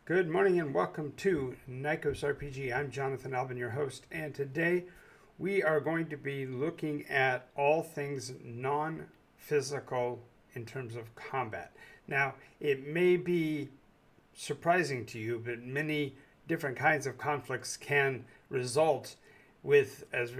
Good morning and welcome to NycosRPG. I'm Jonathan Alvin, your host, and today we are going to be looking at all things non-physical in terms of combat. Now, it may be surprising to you, but many different kinds of conflicts can result with as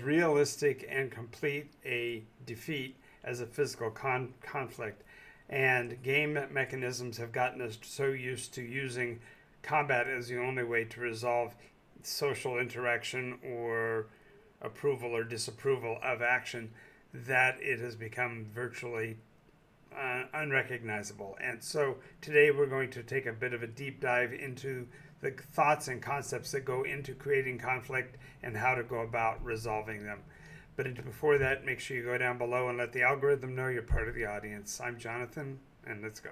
realistic and complete a defeat as a physical conflict. And game mechanisms have gotten us so used to using combat as the only way to resolve social interaction or approval or disapproval of action that it has become virtually unrecognizable. And so today we're going to take a bit of a deep dive into the thoughts and concepts that go into creating conflict and how to go about resolving them. But before that, make sure you go down below and let the algorithm know you're part of the audience. I'm Jonathan, and let's go.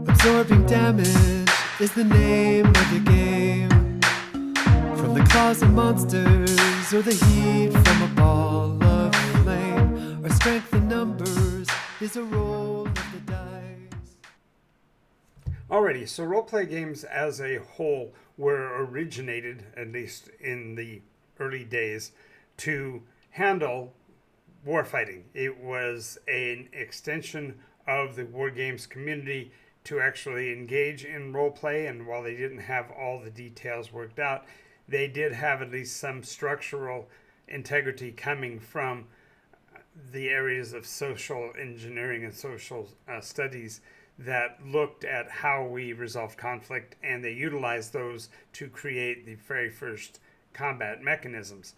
Absorbing damage is the name of the game. From the claws of monsters or the heat from a ball of flame, or strength in numbers is a roll of the dice. Alrighty, so roleplay games as a whole were originated, at least in the early days, to handle warfighting. It was an extension of the war games community to actually engage in roleplay, and while they didn't have all the details worked out, they did have at least some structural integrity coming from the areas of social engineering and social studies that looked at how we resolve conflict, and they utilized those to create the very first combat mechanisms.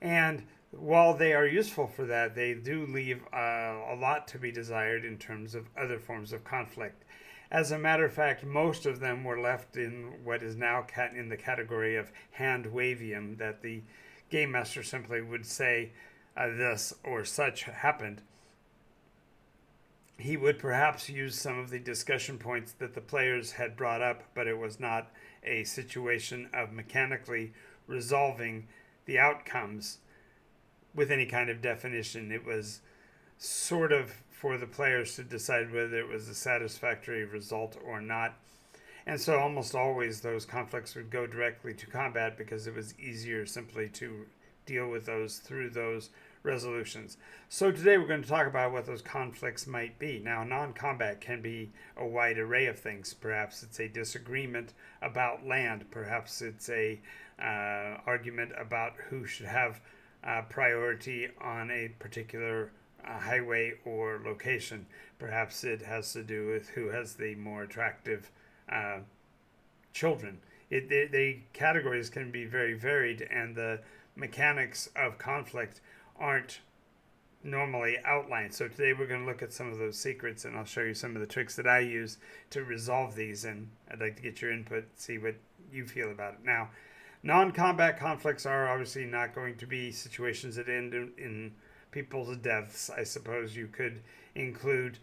And while they are useful for that, they do leave a lot to be desired in terms of other forms of conflict. As a matter of fact, most of them were left in what is now in the category of hand-wavium, that the game master simply would say this or such happened. He would perhaps use some of the discussion points that the players had brought up, but it was not a situation of mechanically resolving the outcomes with any kind of definition. It was sort of for the players to decide whether it was a satisfactory result or not. And so almost always those conflicts would go directly to combat because it was easier simply to deal with those through those resolutions. So today we're going to talk about what those conflicts might be. Now, non-combat can be a wide array of things. Perhaps it's a disagreement about land. Perhaps it's a argument about who should have priority on a particular highway or location. Perhaps it has to do with who has the more attractive children. The categories can be very varied, and the mechanics of conflict aren't normally outlined. So today we're going to look at some of those secrets, and I'll show you some of the tricks that I use to resolve these, and I'd like to get your input, see what you feel about it. Now, non-combat conflicts are obviously not going to be situations that end in people's deaths. I suppose you could include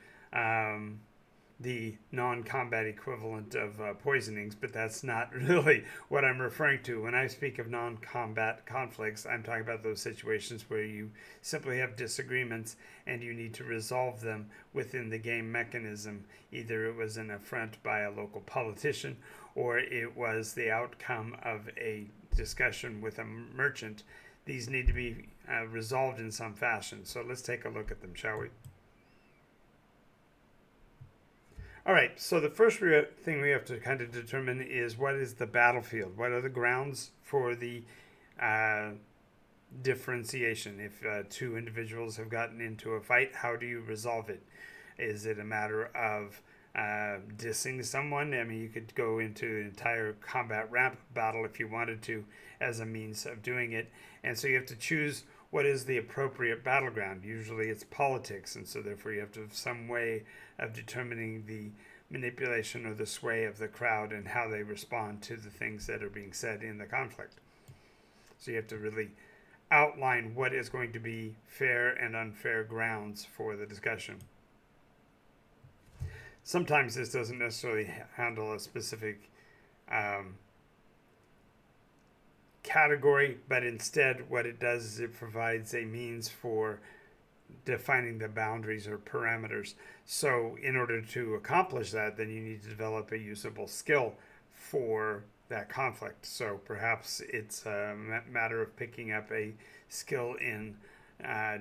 the non-combat equivalent of poisonings, but that's not really what I'm referring to. When I speak of non-combat conflicts, I'm talking about those situations where you simply have disagreements and you need to resolve them within the game mechanism. Either it was an affront by a local politician, or it was the outcome of a discussion with a merchant. These need to be resolved in some fashion. So let's take a look at them, shall we? All right, so the first thing we have to kind of determine is what is the battlefield? What are the grounds for the differentiation? If two individuals have gotten into a fight, how do you resolve it? Is it a matter of dissing someone? I mean, you could go into an entire combat rap battle if you wanted to as a means of doing it. And so you have to choose what is the appropriate battleground. Usually it's politics, and so therefore you have to have some way of determining the manipulation or the sway of the crowd and how they respond to the things that are being said in the conflict. So you have to really outline what is going to be fair and unfair grounds for the discussion. Sometimes this doesn't necessarily handle a specific category, but instead what it does is it provides a means for defining the boundaries or parameters. So in order to accomplish that, then you need to develop a usable skill for that conflict. So perhaps it's a matter of picking up a skill in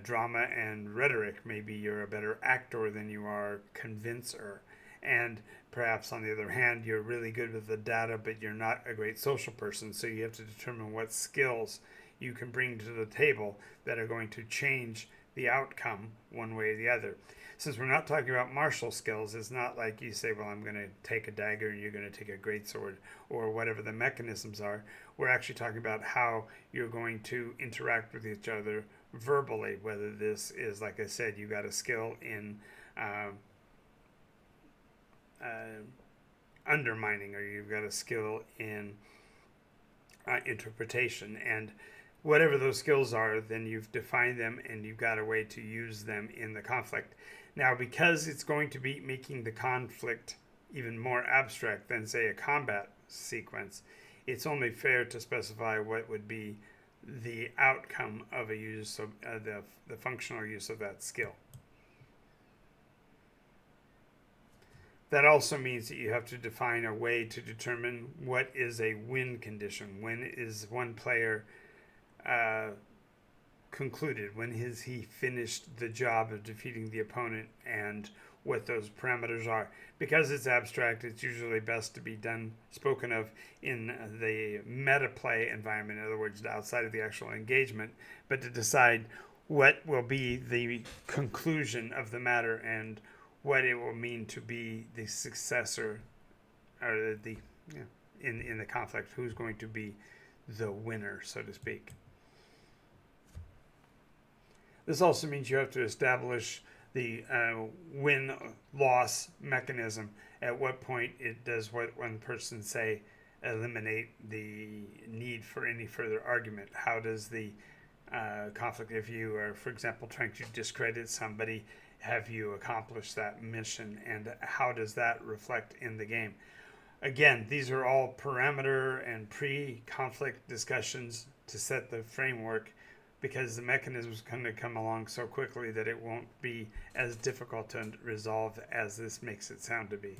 drama and rhetoric. Maybe you're a better actor than you are convincer. And perhaps on the other hand, you're really good with the data, but you're not a great social person. So you have to determine what skills you can bring to the table that are going to change the outcome one way or the other. Since we're not talking about martial skills, it's not like you say, well, I'm going to take a dagger and you're going to take a greatsword or whatever the mechanisms are. We're actually talking about how you're going to interact with each other verbally, whether this is, like I said, you got a skill in undermining, or you've got a skill in interpretation, and whatever those skills are, then you've defined them and you've got a way to use them in the conflict. Now, because it's going to be making the conflict even more abstract than, say, a combat sequence, it's only fair to specify what would be the outcome of a use of the functional use of that skill. That also means that you have to define a way to determine what is a win condition. When is one player concluded? When has he finished the job of defeating the opponent, and what those parameters are? Because it's abstract, it's usually best to be spoken of in the meta play environment, in other words, outside of the actual engagement, but to decide what will be the conclusion of the matter and what it will mean to be the successor, or in the conflict, who's going to be the winner, so to speak. This also means you have to establish the win-loss mechanism. At what point does what one person say eliminate the need for any further argument? How does the conflict, if you are, for example, trying to discredit somebody, have you accomplished that mission, and how does that reflect in the game? Again, these are all parameter and pre-conflict discussions to set the framework, because the mechanism is going to come along so quickly that it won't be as difficult to resolve as this makes it sound to be.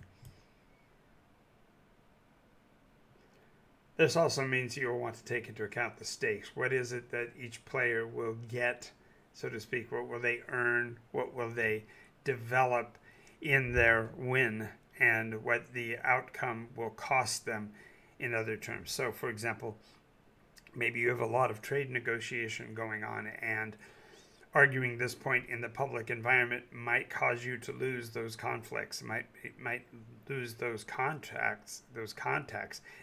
This also means you'll want to take into account the stakes. What is it that each player will get, so to speak? What will they earn? What will they develop in their win? And what the outcome will cost them in other terms. So, for example, maybe you have a lot of trade negotiation going on, and arguing this point in the public environment might cause you to lose those conflicts, might lose those contacts,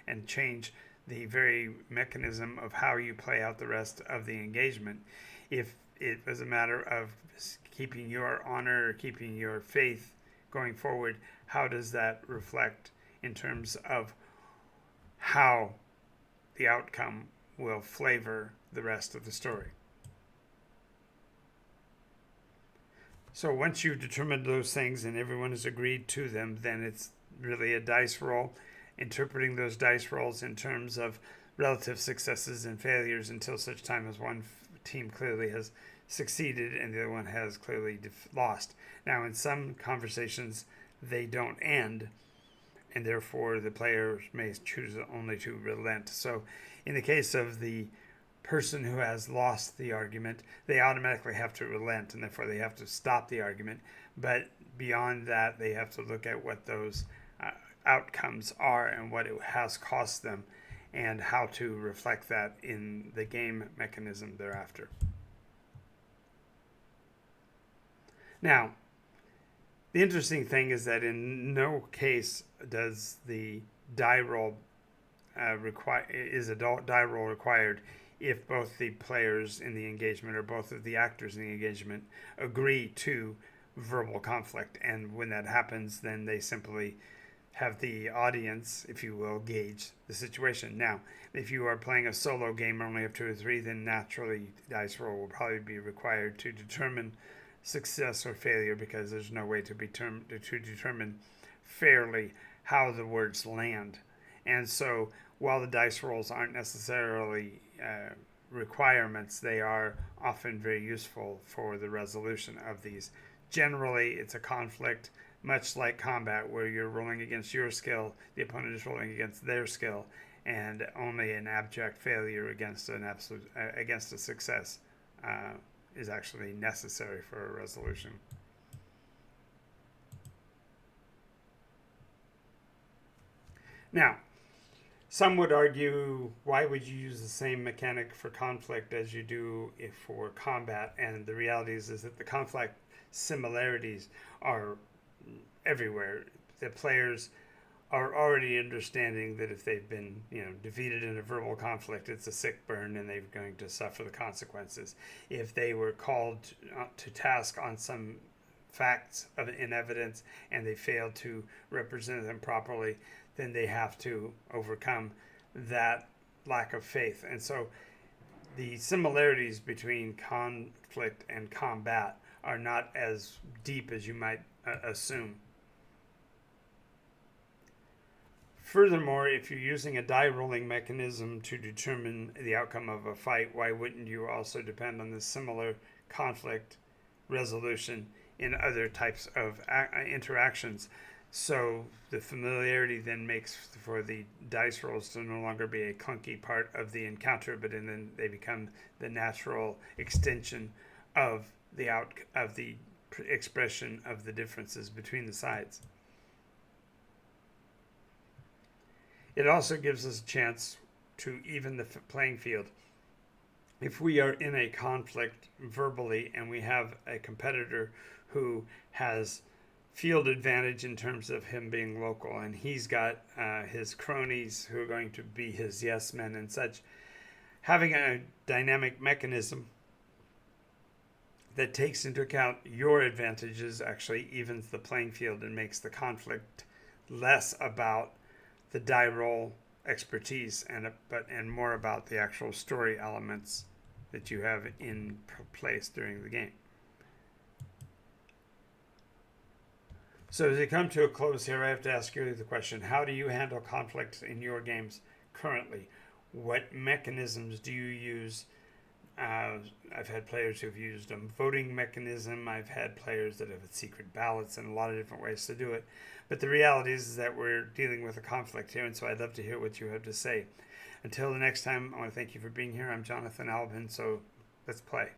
and change the very mechanism of how you play out the rest of the engagement. If it was a matter of keeping your honor, or keeping your faith going forward, how does that reflect in terms of how the outcome will flavor the rest of the story? So once you've determined those things and everyone has agreed to them, then it's really a dice roll, interpreting those dice rolls in terms of relative successes and failures until such time as one team clearly has succeeded and the other one has clearly lost. Now, in some conversations, they don't end, and therefore the players may choose only to relent. So in the case of the person who has lost the argument, they automatically have to relent, and therefore they have to stop the argument. But beyond that, they have to look at what those outcomes are and what it has cost them, and how to reflect that in the game mechanism thereafter. Now, the interesting thing is that in no case does the die roll die roll required if both the players in the engagement or both of the actors in the engagement agree to verbal conflict. And when that happens, then they simply have the audience, if you will, gauge the situation. Now, if you are playing a solo game and only have 2 or 3, then naturally dice roll will probably be required to determine success or failure, because there's no way to determine fairly how the words land. And so while the dice rolls aren't necessarily requirements, they are often very useful for the resolution of these. Generally, it's a conflict, much like combat, where you're rolling against your skill, the opponent is rolling against their skill, and only an abject failure against against a success is actually necessary for a resolution. Now, some would argue, why would you use the same mechanic for conflict as you do for combat? And the reality is that the conflict similarities are everywhere. The players are already understanding that if they've been, defeated in a verbal conflict, it's a sick burn and they're going to suffer the consequences. If they were called to task on some facts in evidence and they fail to represent them properly, then they have to overcome that lack of faith. And so the similarities between conflict and combat are not as deep as you might assume. Furthermore, if you're using a die rolling mechanism to determine the outcome of a fight, why wouldn't you also depend on the similar conflict resolution in other types of interactions? So the familiarity then makes for the dice rolls to no longer be a clunky part of the encounter, but then they become the natural extension of the expression of the differences between the sides. It also gives us a chance to even the playing field. If we are in a conflict verbally and we have a competitor who has field advantage in terms of him being local, and he's got his cronies who are going to be his yes men and such, having a dynamic mechanism that takes into account your advantages actually evens the playing field and makes the conflict less about the die roll expertise and more about the actual story elements that you have in place during the game. So as we come to a close here, I have to ask you the question: how do you handle conflict in your games currently? What mechanisms do you use? I've had players who've used a voting mechanism. I've had players that have had secret ballots and a lot of different ways to do it. But the reality is that we're dealing with a conflict here, and so I'd love to hear what you have to say. Until the next time, I want to thank you for being here. I'm Jonathan Albin, so let's play.